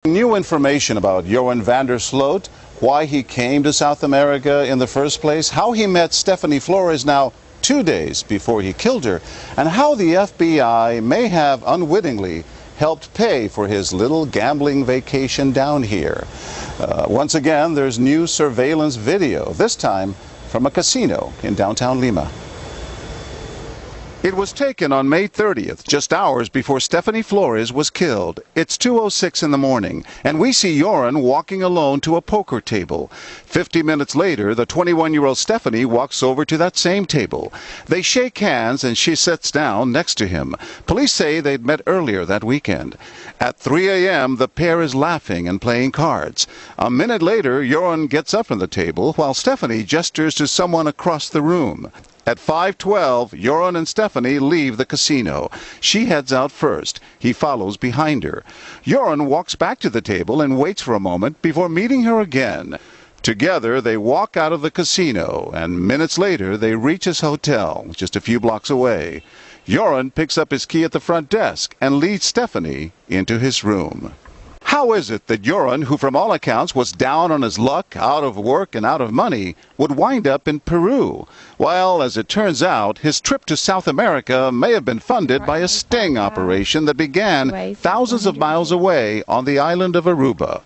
New information about Joran Sloot, why he came to South America in the first place, how he met Stephany Flores now 2 days before he killed her, and how the FBI may have unwittingly helped pay for his little gambling vacation down here. Once again, there's new surveillance video, this time from a casino in downtown Lima. It was taken on May 30th, just hours before Stephany Flores was killed. It's 2:06 in the morning, and we see Joran walking alone to a poker table. 50 minutes later, the 21-year-old Stephany walks over to that same table. They shake hands, and she sits down next to him. Police say they'd met earlier that weekend. At 3 a.m., the pair is laughing and playing cards. A minute later, Joran gets up from the table, while Stephany gestures to someone across the room. At 5:12, Joran and Stephany leave the casino. She heads out first. He follows behind her. Joran walks back to the table and waits for a moment before meeting her again. Together, they walk out of the casino, and minutes later, they reach his hotel, just a few blocks away. Joran picks up his key at the front desk and leads Stephany into his room. How is it that Joran, who from all accounts was down on his luck, out of work and out of money, would wind up in Peru? Well, as it turns out, his trip to South America may have been funded by a sting operation that began thousands of miles away on the island of Aruba.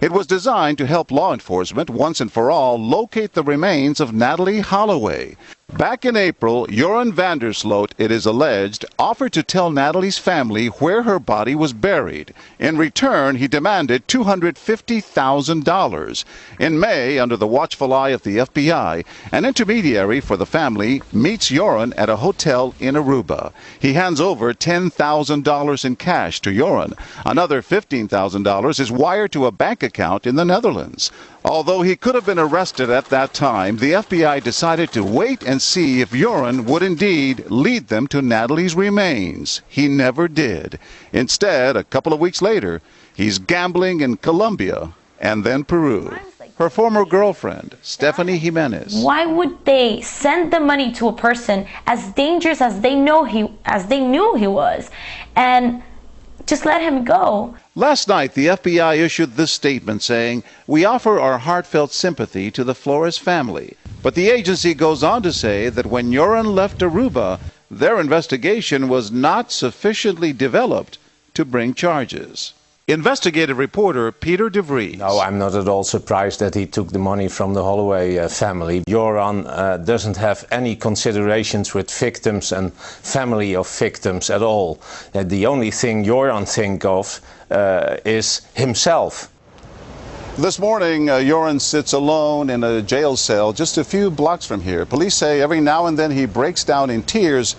It was designed to help law enforcement once and for all locate the remains of Natalie Holloway. Back in April, Joran Sloot, it is alleged, offered to tell Natalie's family where her body was buried. In return, he demanded $250,000. In May, under the watchful eye of the FBI, an intermediary for the family meets Joran at a hotel in Aruba. He hands over $10,000 in cash to Joran. Another $15,000 is wired to a bank account in the Netherlands. Although he could have been arrested at that time, the FBI decided to wait and see if Joran would indeed lead them to Natalie's remains. He never did. Instead, a couple of weeks later, he's gambling in Colombia and then Peru. Her former girlfriend, Stephany Jimenez. Why would they send the money to a person as dangerous as they knew he was, and just let him go? Last night, the FBI issued this statement saying, "We offer our heartfelt sympathy to the Flores family." But the agency goes on to say that when Joran left Aruba, their investigation was not sufficiently developed to bring charges. Investigative reporter Peter DeVries. No, I'm not at all surprised that he took the money from the Holloway family. Joran doesn't have any considerations with victims and family of victims at all. The only thing Joran thinks of is himself. This morning, Joran sits alone in a jail cell just a few blocks from here. Police say every now and then he breaks down in tears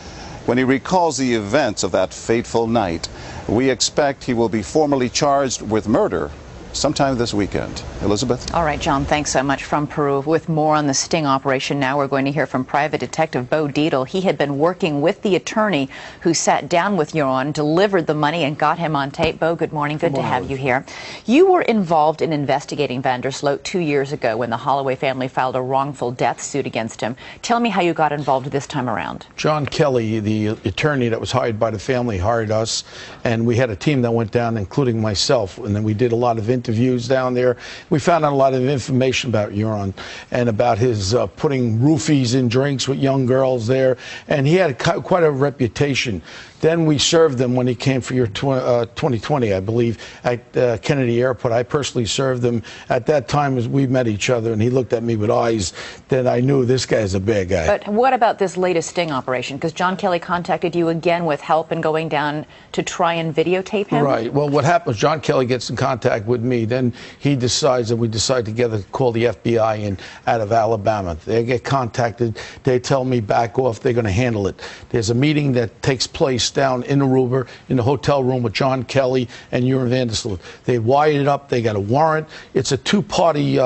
when he recalls the events of that fateful night. We expect he will be formally charged with murder sometime this weekend. Elizabeth? All right, John, thanks so much from Peru. With more on the sting operation now, we're going to hear from Private Detective Bo Dietl. He had been working with the attorney who sat down with Joran, delivered the money, and got him on tape. Bo, good morning. Good to have you here. You were involved in investigating Sloot 2 years ago when the Holloway family filed a wrongful death suit against him. Tell me how you got involved this time around. John Kelly, the attorney that was hired by the family, hired us, and we had a team that went down, including myself, and then we did a lot of interviews down there. We found out a lot of information about Joran and about his putting roofies in drinks with young girls there, and he had quite a reputation. Then we served him when he came for your 2020, I believe, at Kennedy Airport. I personally served him at that time as we met each other, and he looked at me with eyes that I knew this guy's a bad guy. But what about this latest sting operation? Because John Kelly contacted you again with help in going down to try and videotape him? Right. Well, what happens, John Kelly gets in contact with me. Then he decides, and we decide together to call the FBI out of Alabama. They get contacted. They tell me back off. They're going to handle it. There's a meeting that takes place down in Aruba in the hotel room with John Kelly and Joran Sloot. They wired it up. They got a warrant. It's a two-party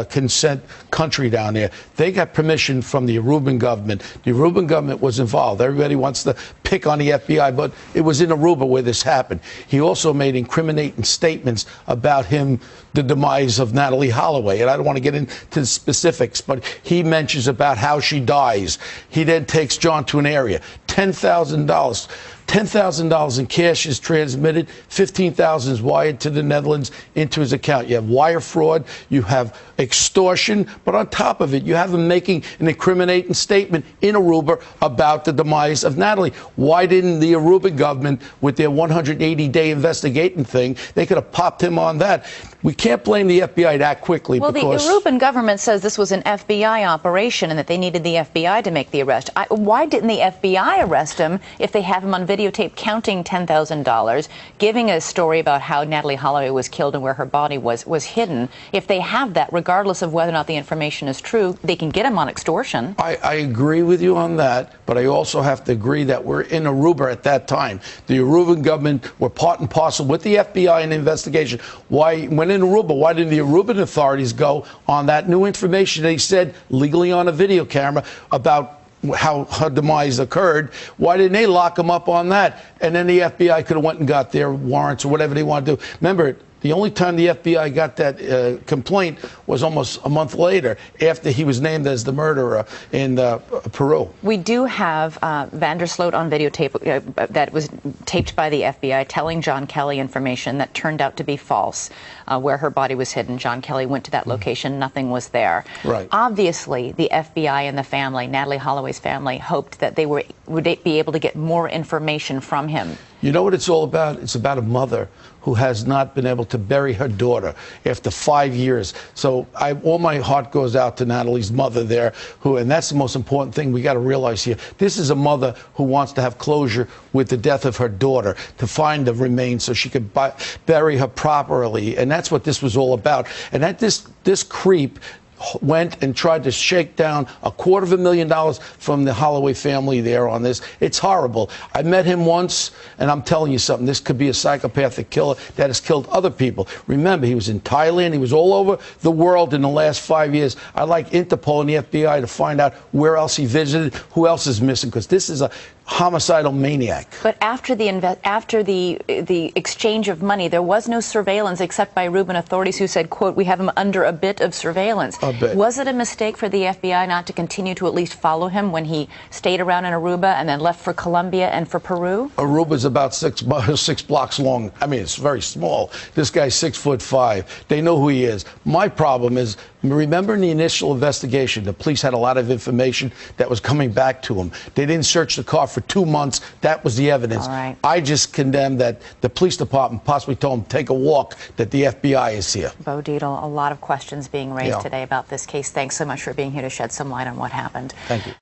consent country down there. They got permission from the Aruban government. The Aruban government was involved. Everybody wants to pick on the FBI, but it was in Aruba where this happened. He also made incriminating statements about the demise of Natalie Holloway. And I don't want to get into the specifics, but he mentions about how she dies. He then takes John to an area. $10,000. $10,000 in cash is transmitted, $15,000 is wired to the Netherlands into his account. You have wire fraud, you have extortion, but on top of it, you have him making an incriminating statement in Aruba about the demise of Natalie. Why didn't the Aruba government, with their 180-day investigating thing, they could have popped him on that? We can't blame the FBI that quickly. Well, because the Aruban government says this was an FBI operation and that they needed the FBI to make the arrest. Why didn't the FBI arrest him if they have him on videotape counting $10,000, giving a story about how Natalie Holloway was killed and where her body was hidden? If they have that, regardless of whether or not the information is true, they can get him on extortion. I agree with you on that, but I also have to agree that we're in Aruba at that time. The Aruban government were part and parcel with the FBI in the investigation. Why, when in Aruba, why didn't the Aruban authorities go on that new information they said legally on a video camera about how her demise occurred? Why didn't they lock him up on that? And then the FBI could have went and got their warrants or whatever they want to do. Remember, the only time the FBI got that complaint was almost a month later, after he was named as the murderer in Peru. We do have Vander Sloot on videotape that was taped by the FBI telling John Kelly information that turned out to be false, where her body was hidden. John Kelly went to that location. Nothing was there. Right. Obviously, the FBI and the family, Natalie Holloway's family, hoped that they would be able to get more information from him. You know what it's all about? It's about a mother who has not been able to bury her daughter after 5 years. So all my heart goes out to Natalie's mother there, and that's the most important thing we got to realize here. This is a mother who wants to have closure with the death of her daughter, to find the remains so she could bury her properly. And that's what this was all about. And that this creep went and tried to shake down $250,000 from the Holloway family there on this. It's horrible. I met him once, and I'm telling you something. This could be a psychopathic killer that has killed other people. Remember, he was in Thailand. He was all over the world in the last 5 years. I'd like Interpol and the FBI to find out where else he visited, who else is missing, because this is a homicidal maniac. But after the exchange of money, there was no surveillance except by Aruban authorities who said, quote, we have him under a bit of surveillance. A bit. Was it a mistake for the FBI not to continue to at least follow him when he stayed around in Aruba and then left for Colombia and for Peru? Aruba's about six blocks long. I mean, it's very small. This guy's 6'5". They know who he is. My problem is, remember in the initial investigation, the police had a lot of information that was coming back to them. They didn't search the car for 2 months. That was the evidence. All right. I just condemn that the police department possibly told them, take a walk, that the FBI is here. Bo Dietl, a lot of questions being raised today about this case. Thanks so much for being here to shed some light on what happened. Thank you.